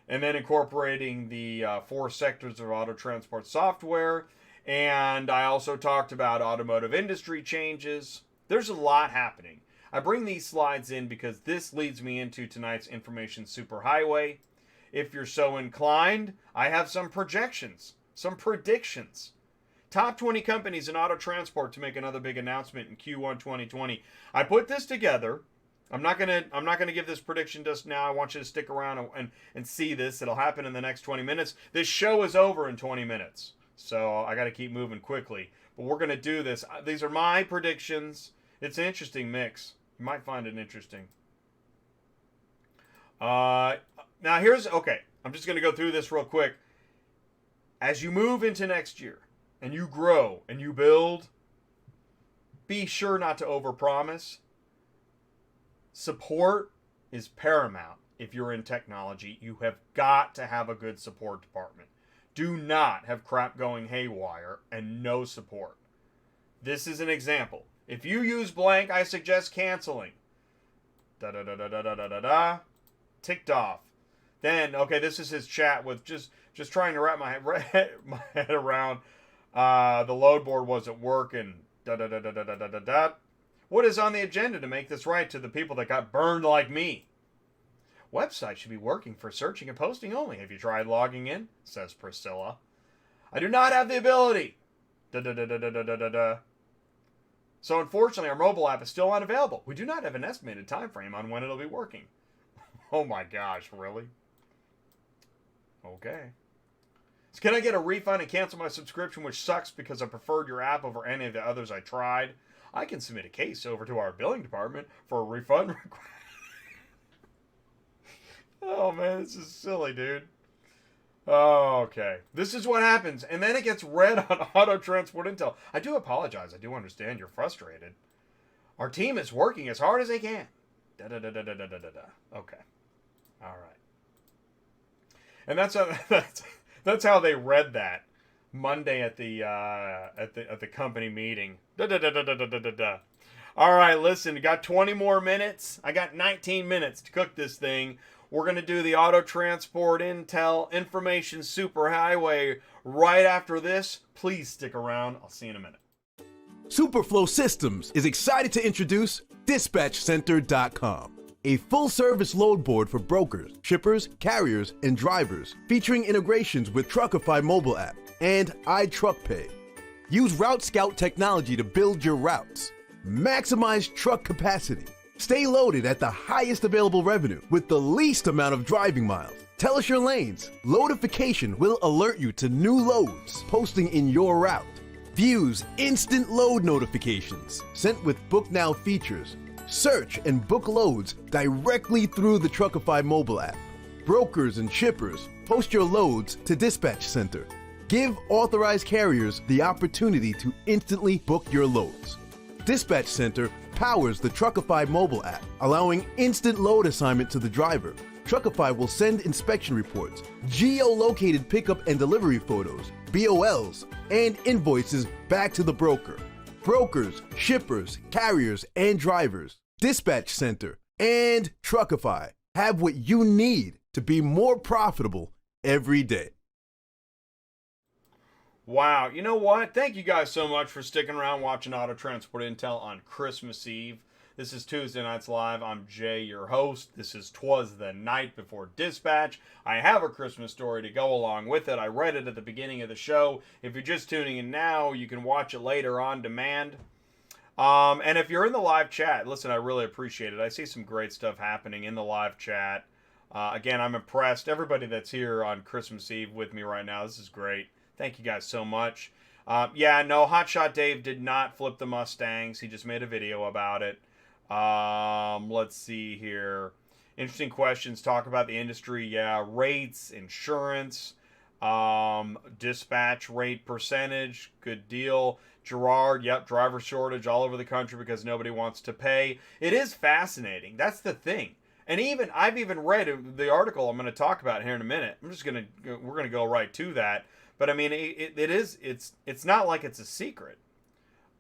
and then incorporating the 4 sectors of auto transport software. And I also talked about automotive industry changes. There's a lot happening. I bring these slides in because this leads me into tonight's information superhighway. If you're so inclined, I have some projections, some predictions. Top 20 companies in auto transport to make another big announcement in Q1 2020. I put this together. I'm not gonna give this prediction just now. I want you to stick around and see this. It'll happen in the next 20 minutes. This show is over in 20 minutes. So I got to keep moving quickly. But we're going to do this. These are my predictions. It's an interesting mix. You might find it interesting. Now okay. I'm just going to go through this real quick. As you move into next year and you grow and you build, be sure not to overpromise. Support is paramount. If you're in technology, you have got to have a good support department. Do not have crap going haywire and no support. This is an example. If you use blank, I suggest canceling. Ticked off. Then, okay, this is his chat with just trying to wrap my head around the load board wasn't working. What is on the agenda to make this right to the people that got burned like me? Website should be working for searching and posting only. Have you tried logging in? Says Priscilla. I do not have the ability. So unfortunately, our mobile app is still unavailable. We do not have an estimated time frame on when it'll be working. Oh my gosh, really? Okay. So can I get a refund and cancel my subscription, which sucks because I preferred your app over any of the others I tried? I can submit a case over to our billing department for a refund request. Oh, man, this is silly, dude. Oh, okay. This is what happens. And then it gets read on Auto Transport Intel. I do apologize. I do understand you're frustrated. Our team is working as hard as they can. Okay. All right. And that's how they read that. Monday at the company meeting. Da, da, da, da, da, da, da, da. All right, listen, got 20 more minutes. I got 19 minutes to cook this thing. We're going to do the Auto Transport Intel Information Superhighway right after this. Please stick around. I'll see you in a minute. SUPERFLO Systems is excited to introduce dispatchcenter.com, a full-service load board for brokers, shippers, carriers, and drivers, featuring integrations with Truckify mobile app and iTruckPay. Use Route Scout technology to build your routes. Maximize truck capacity. Stay loaded at the highest available revenue with the least amount of driving miles. Tell us your lanes. Loadification will alert you to new loads posting in your route. Views instant load notifications sent with Book Now features. Search and book loads directly through the Truckify mobile app. Brokers and shippers, post your loads to Dispatch Center. Give authorized carriers the opportunity to instantly book your loads. Dispatch Center powers the Truckify mobile app, allowing instant load assignment to the driver. Truckify will send inspection reports, geo-located pickup and delivery photos, BOLs, and invoices back to the broker. Brokers, shippers, carriers, and drivers, Dispatch Center, and Truckify have what you need to be more profitable every day. Wow, you know what? Thank you guys so much for sticking around watching Auto Transport Intel on Christmas Eve. This is Tuesday Nights Live. I'm Jay, your host. This is Twas the Night Before Dispatch. I have a Christmas story to go along with it. I read it at the beginning of the show. If you're just tuning in now, you can watch it later on demand. And if you're in the live chat, listen, I really appreciate it. I see some great stuff happening in the live chat. Again, I'm impressed. Everybody that's here on Christmas Eve with me right now, this is great. Thank you guys so much. Yeah, no, Hotshot Dave did not flip the Mustangs. He just made a video about it. Let's see here. Interesting questions. Talk about the industry. Yeah, rates, insurance, dispatch rate percentage. Good deal. Gerard, yep, driver shortage all over the country because nobody wants to pay. It is fascinating. That's the thing. And I've even read the article I'm going to talk about here in a minute. We're going to go right to that. But I mean, it's not like it's a secret.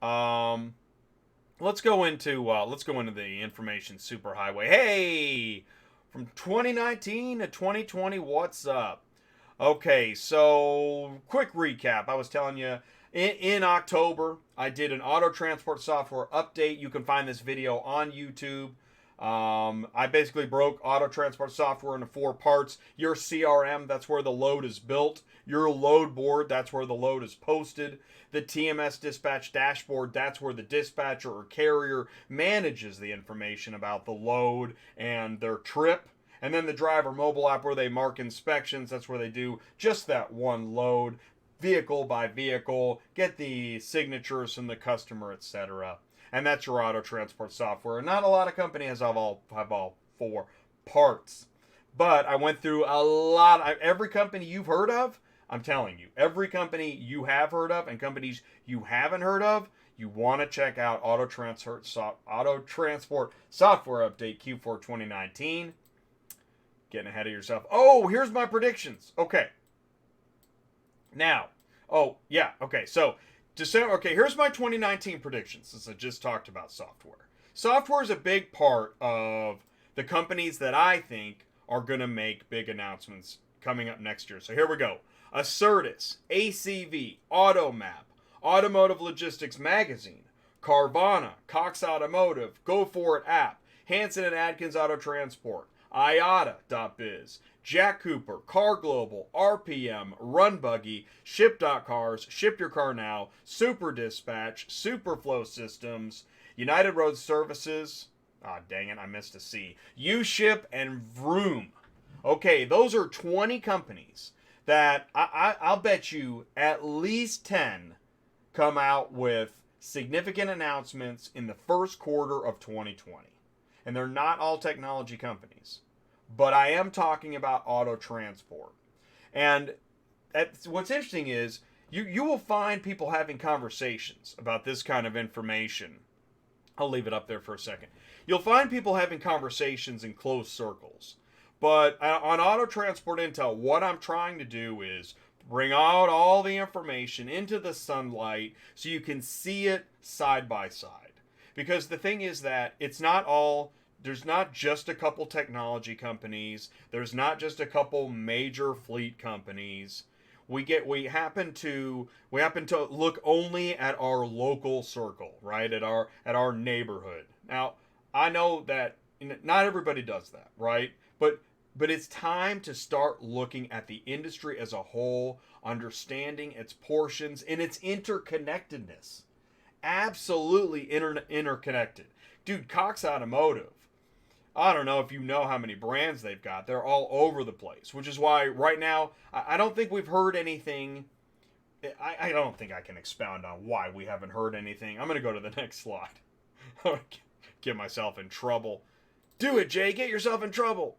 Let's go into the information superhighway. Hey, from 2019 to 2020, what's up? Okay, so quick recap. I was telling you in October, I did an auto transport software update. You can find this video on YouTube. I basically broke auto transport software into 4 parts. Your CRM, that's where the load is built. Your load board, that's where the load is posted. The TMS dispatch dashboard, that's where the dispatcher or carrier manages the information about the load and their trip. And then the driver mobile app where they mark inspections, that's where they do just that one load, vehicle by vehicle, get the signatures from the customer, etc. And that's your auto transport software. Not a lot of companies have all 4 parts. But I went through a lot. Every company you've heard of, I'm telling you, every company you have heard of and companies you haven't heard of, you want to check out Auto Transport Software Update Q4 2019. Getting ahead of yourself. Oh, here's my predictions. Okay. Now, so December. Okay, here's my 2019 predictions since I just talked about software. Software is a big part of the companies that I think are going to make big announcements coming up next year. So here we go. Acertus, ACV, Automap, Automotive Logistics Magazine, Carvana, Cox Automotive, Go For It app, Hanson and Adkins Auto Transport, IATA.biz, Jack Cooper, Car Global, RPM, Run Buggy, Ship.Cars, Ship Your Car Now, Super Dispatch, SUPERFLO Systems, United Road Services, dang it, I missed a C, UShip, and Vroom. Okay, those are 20 companies that I'll bet you at least 10 come out with significant announcements in the first quarter of 2020. And they're not all technology companies. But I am talking about auto transport. And what's interesting is you will find people having conversations about this kind of information. I'll leave it up there for a second. You'll find people having conversations in closed circles. But on Auto Transport Intel, what I'm trying to do is bring out all the information into the sunlight so you can see it side by side. Because the thing is that there's not just a couple technology companies, there's not just a couple major fleet companies. We happen to look only at our local circle, right? At our neighborhood. Now, I know that not everybody does that, right? But it's time to start looking at the industry as a whole, understanding its portions and its interconnectedness. Absolutely interconnected. Dude, Cox Automotive, I don't know if you know how many brands they've got. They're all over the place, which is why right now I don't think we've heard anything. I don't think I can expound on why we haven't heard anything. I'm going to go to the next slide. Get myself in trouble. Do it, Jay. Get yourself in trouble.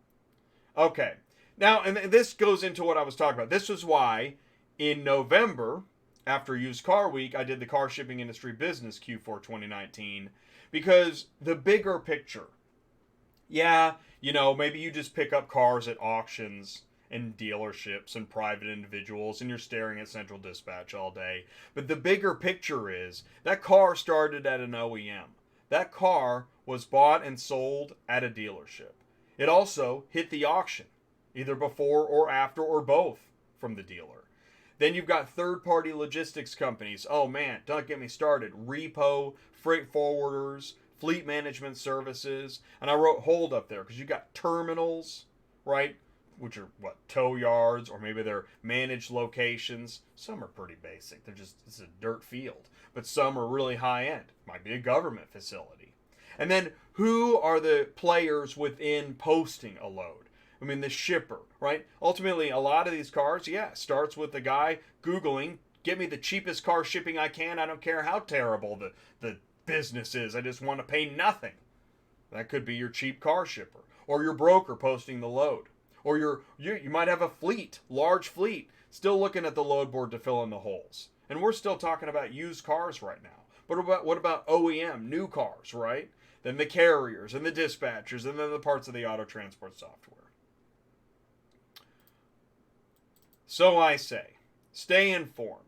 Okay. Now, and this goes into what I was talking about. This was why in November, after Used Car Week, I did the Car Shipping Industry Business Q4 2019, because the bigger picture, yeah, maybe you just pick up cars at auctions and dealerships and private individuals and you're staring at Central Dispatch all day. But the bigger picture is that car started at an OEM. That car was bought and sold at a dealership. It also hit the auction, either before or after or both from the dealer. Then you've got third-party logistics companies. Oh man, don't get me started. Repo, freight forwarders, fleet management services. And I wrote hold up there because you got terminals, right? Which are tow yards, or maybe they're managed locations. Some are pretty basic. It's a dirt field. But some are really high end. Might be a government facility. And then who are the players within posting a load? I mean, the shipper, right? Ultimately, a lot of these cars, starts with the guy Googling, get me the cheapest car shipping I can. I don't care how terrible the business is. I just want to pay nothing. That could be your cheap car shipper. Or your broker posting the load. Or you might have a fleet, large fleet, still looking at the load board to fill in the holes. And we're still talking about used cars right now. But what about OEM, new cars, right? Then the carriers and the dispatchers and then the parts of the auto transport software. So I say, stay informed.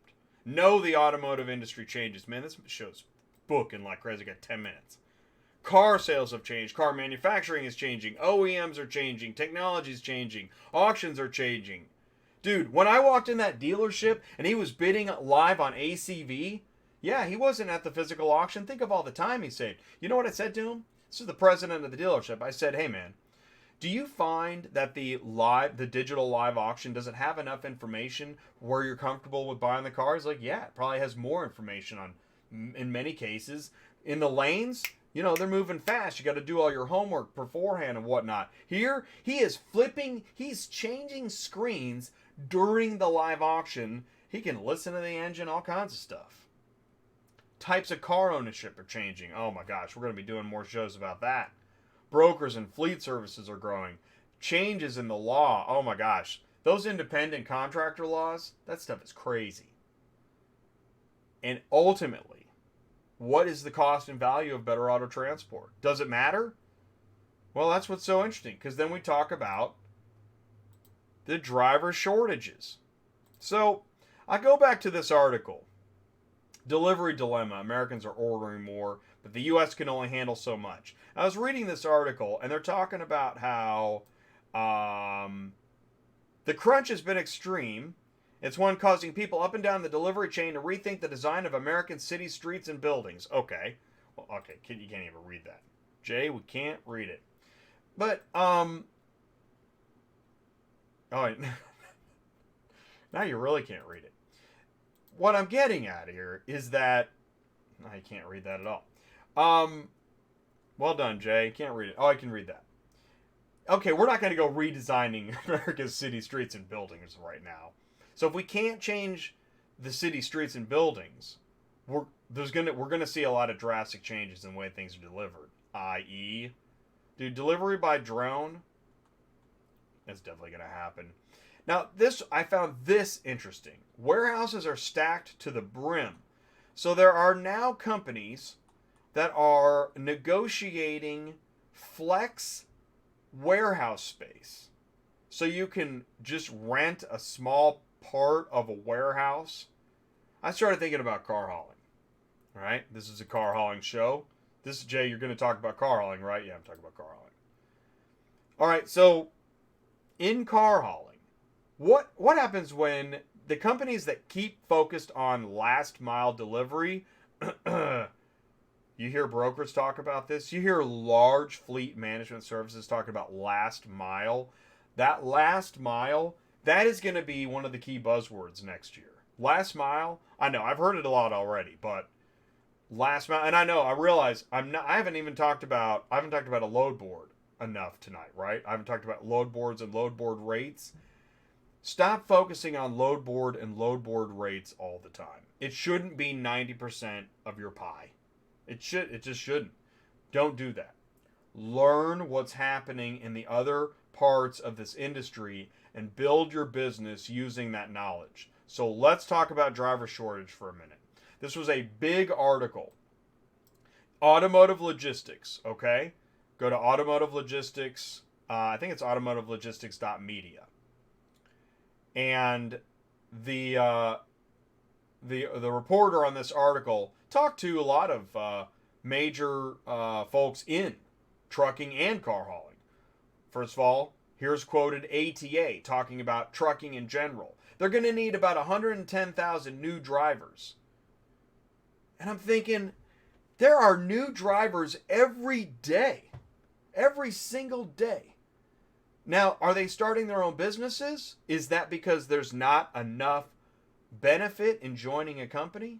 Know the automotive industry changes. Man, this show's booking like crazy. I got 10 minutes. Car sales have changed. Car manufacturing is changing. OEMs are changing. Technology's changing. Auctions are changing. Dude, when I walked in that dealership and he was bidding live on ACV, yeah, he wasn't at the physical auction. Think of all the time he saved. You know what I said to him? This is the president of the dealership. I said, hey man, do you find that the digital live auction doesn't have enough information where you're comfortable with buying the car? He's like, yeah, it probably has more information on, in many cases. In the lanes, they're moving fast. You got to do all your homework beforehand and whatnot. Here, he's changing screens during the live auction. He can listen to the engine, all kinds of stuff. Types of car ownership are changing. Oh my gosh, we're going to be doing more shows about that. Brokers and fleet services are growing. Changes in the law. Oh my gosh. Those independent contractor laws, that stuff is crazy. And ultimately, what is the cost and value of better auto transport? Does it matter? Well, that's what's so interesting, because then we talk about the driver shortages. So, I go back to this article. Delivery dilemma. Americans are ordering more, but the U.S. can only handle so much. I was reading this article, and they're talking about how the crunch has been extreme. It's one causing people up and down the delivery chain to rethink the design of American cities, streets, and buildings. Okay. Well, okay, you can't even read that. Jay, we can't read it. But, oh, now you really can't read it. What I'm getting at here is that I can't read that at all. Well done, Jay. Can't read it. Oh, I can read that. Okay, we're not going to go redesigning America's city, streets, and buildings right now. So if we can't change the city, streets, and buildings, we're going to see a lot of drastic changes in the way things are delivered. I.e., dude, delivery by drone, that's definitely going to happen. Now, I found this interesting. Warehouses are stacked to the brim. So there are now companies that are negotiating flex warehouse space. So you can just rent a small part of a warehouse, I started thinking about car hauling. All right, this is a car hauling show. This is Jay. You're going to talk about car hauling, right? Yeah, I'm talking about car hauling. All right, so in car hauling, what happens when the companies that keep focused on last mile delivery? You hear brokers talk about this. You hear large fleet management services talking about last mile. That last mile, that is going to be one of the key buzzwords next year. Last mile, I know I've heard it a lot already, but last mile, and I realize I haven't talked about a load board enough tonight, right? I haven't talked about load boards and load board rates. Stop focusing on load board and load board rates all the time. It shouldn't be 90% of your pie. It just shouldn't. Don't do that. Learn what's happening in the other parts of this industry and build your business using that knowledge. So let's talk about driver shortage for a minute. This was a big article. Automotive logistics, okay? Go to automotive logistics. I think it's automotivelogistics.media. And the reporter on this article talked to a lot of major folks in trucking and car hauling. First of all, here's quoted ATA talking about trucking in general. They're going to need about 110,000 new drivers. And I'm thinking, there are new drivers every day. Every single day. Now, are they starting their own businesses? Is that because there's not enough benefit in joining a company?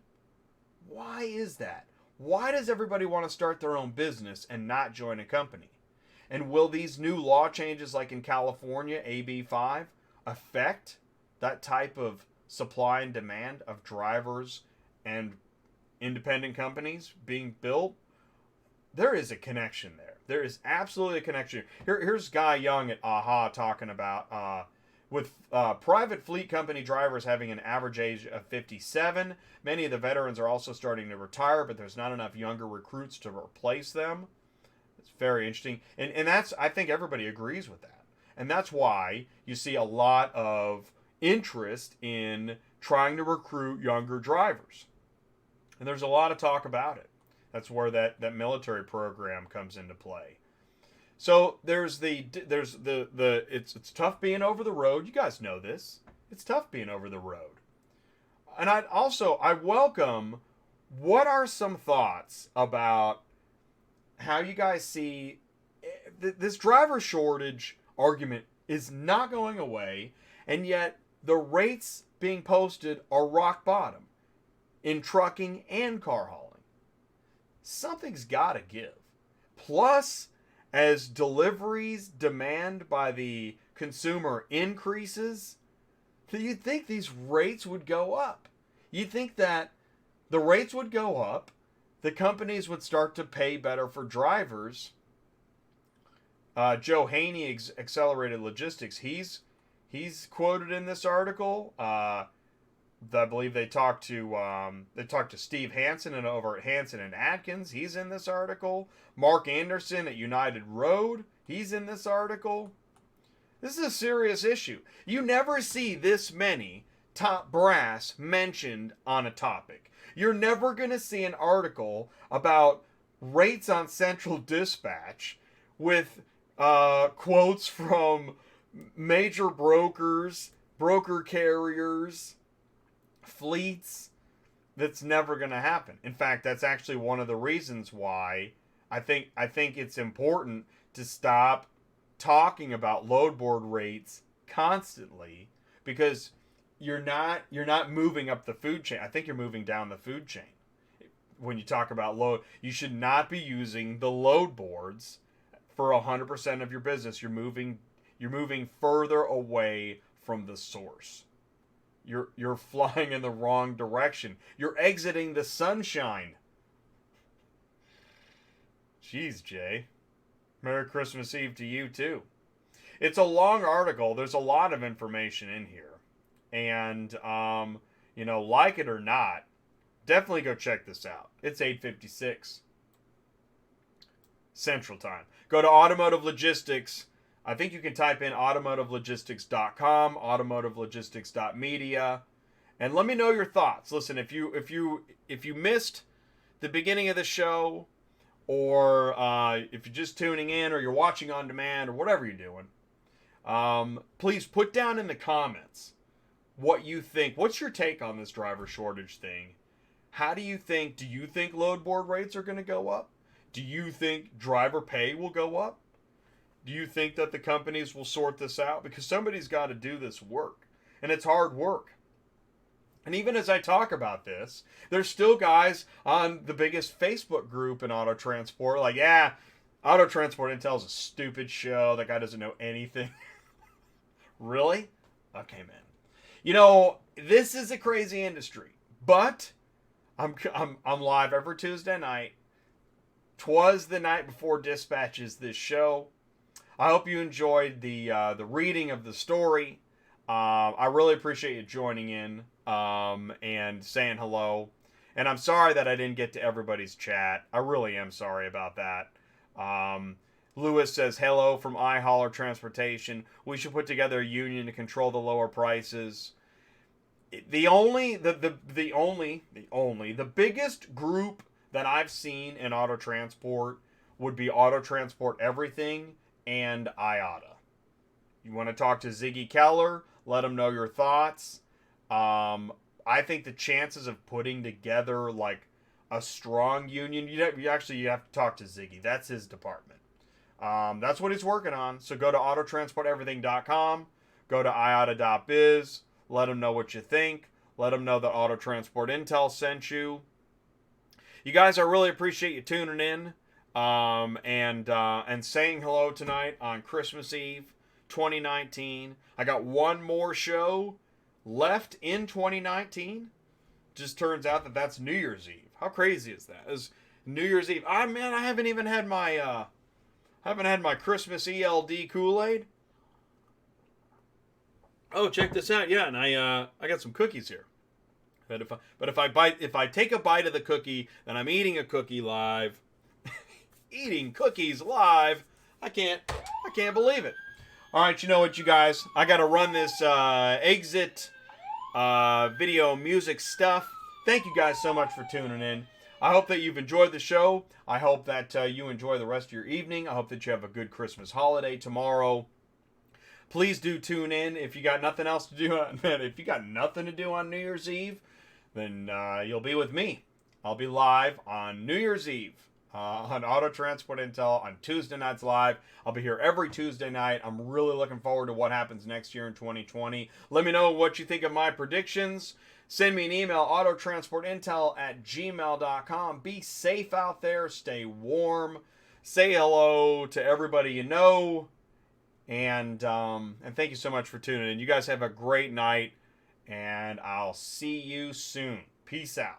Why is that? Why does everybody want to start their own business and not join a company? And will these new law changes like in California, AB 5, affect that type of supply and demand of drivers and independent companies being built? There is a connection there. There is absolutely a connection. Here's Guy Young at AHA talking about with private fleet company drivers having an average age of 57. Many of the veterans are also starting to retire, but there's not enough younger recruits to replace them. It's very interesting. And that's, I think everybody agrees with that. And that's why you see a lot of interest in trying to recruit younger drivers. And there's a lot of talk about it. That's where that military program comes into play. So it's tough being over the road. You guys know this. It's tough being over the road. And I welcome, what are some thoughts about how you guys see this driver shortage argument is not going away, and yet the rates being posted are rock bottom in trucking and car hauling. Something's got to give. Plus, as deliveries demand by the consumer increases, you'd think these rates would go up. You'd think that the rates would go up, the companies would start to pay better for drivers. Joe Haney, Accelerated Logistics, he's quoted in this article. I believe they talked to Steve Hansen and over at Hansen and Atkins. He's in this article. Mark Anderson at United Road. He's in this article. This is a serious issue. You never see this many top brass mentioned on a topic. You're never going to see an article about rates on Central Dispatch with quotes from major brokers, broker carriers, fleets. That's never going to happen. In fact, that's actually one of the reasons why I think it's important to stop talking about load board rates constantly, because you're not moving up the food chain. I think you're moving down the food chain. When you talk about load, you should not be using the load boards for 100% of your business. You're moving further away from the source. You're flying in the wrong direction. You're exiting the sunshine. Jeez, Jay. Merry Christmas Eve to you, too. It's a long article. There's a lot of information in here. And, like it or not, definitely go check this out. It's 8:56 Central Time. Go to Automotive Logistics. I think you can type in automotivelogistics.com, automotivelogistics.media, and let me know your thoughts. Listen, if you missed the beginning of the show, or if you're just tuning in, or you're watching on demand, or whatever you're doing, please put down in the comments what you think. What's your take on this driver shortage thing? Do you think load board rates are going to go up? Do you think driver pay will go up? Do you think that the companies will sort this out? Because somebody's got to do this work, and it's hard work. And even as I talk about this, there's still guys on the biggest Facebook group in auto transport like, yeah, Auto Transport Intel's a stupid show. That guy doesn't know anything. Really? Okay, man. You know, this is a crazy industry, but I'm live every Tuesday night. Twas the night before dispatches this show. I hope you enjoyed the reading of the story. I really appreciate you joining in and saying hello. And I'm sorry that I didn't get to everybody's chat. I really am sorry about that. Lewis says, hello from iHauler Transportation. We should put together a union to control the lower prices. The biggest group that I've seen in auto transport would be Auto Transport Everything and IATA. You want to talk to Ziggy Keller, let him know your thoughts. I think the chances of putting together like a strong union, you have to talk to Ziggy. That's his department. That's what he's working on. So go to autotransporteverything.com, go to iata.biz, let him know what you think. Let him know that Auto Transport Intel sent you. You guys, I really appreciate you tuning in and saying hello tonight on Christmas Eve 2019. I got one more show left in 2019. Just turns out that that's New Year's Eve. How crazy is that? It's New Year's Eve. I haven't even had my Christmas ELD Kool-Aid. Oh, check this out. Yeah, and I got some cookies here. But if I take a bite of the cookie, then I'm eating a cookie live. Eating cookies live. I can't believe it. All right, you know what, you guys? I got to run this exit video music stuff. Thank you guys so much for tuning in. I hope that you've enjoyed the show. I hope that you enjoy the rest of your evening. I hope that you have a good Christmas holiday tomorrow. Please do tune in if you got nothing else to do. If you got nothing to do on New Year's Eve, then you'll be with me. I'll be live on New Year's Eve on Auto Transport Intel on Tuesday nights live. I'll be here every Tuesday night. I'm really looking forward to what happens next year in 2020. Let me know what you think of my predictions. Send me an email, autotransportintel@gmail.com. Be safe out there. Stay warm. Say hello to everybody you know. And thank you so much for tuning in. You guys have a great night, and I'll see you soon. Peace out.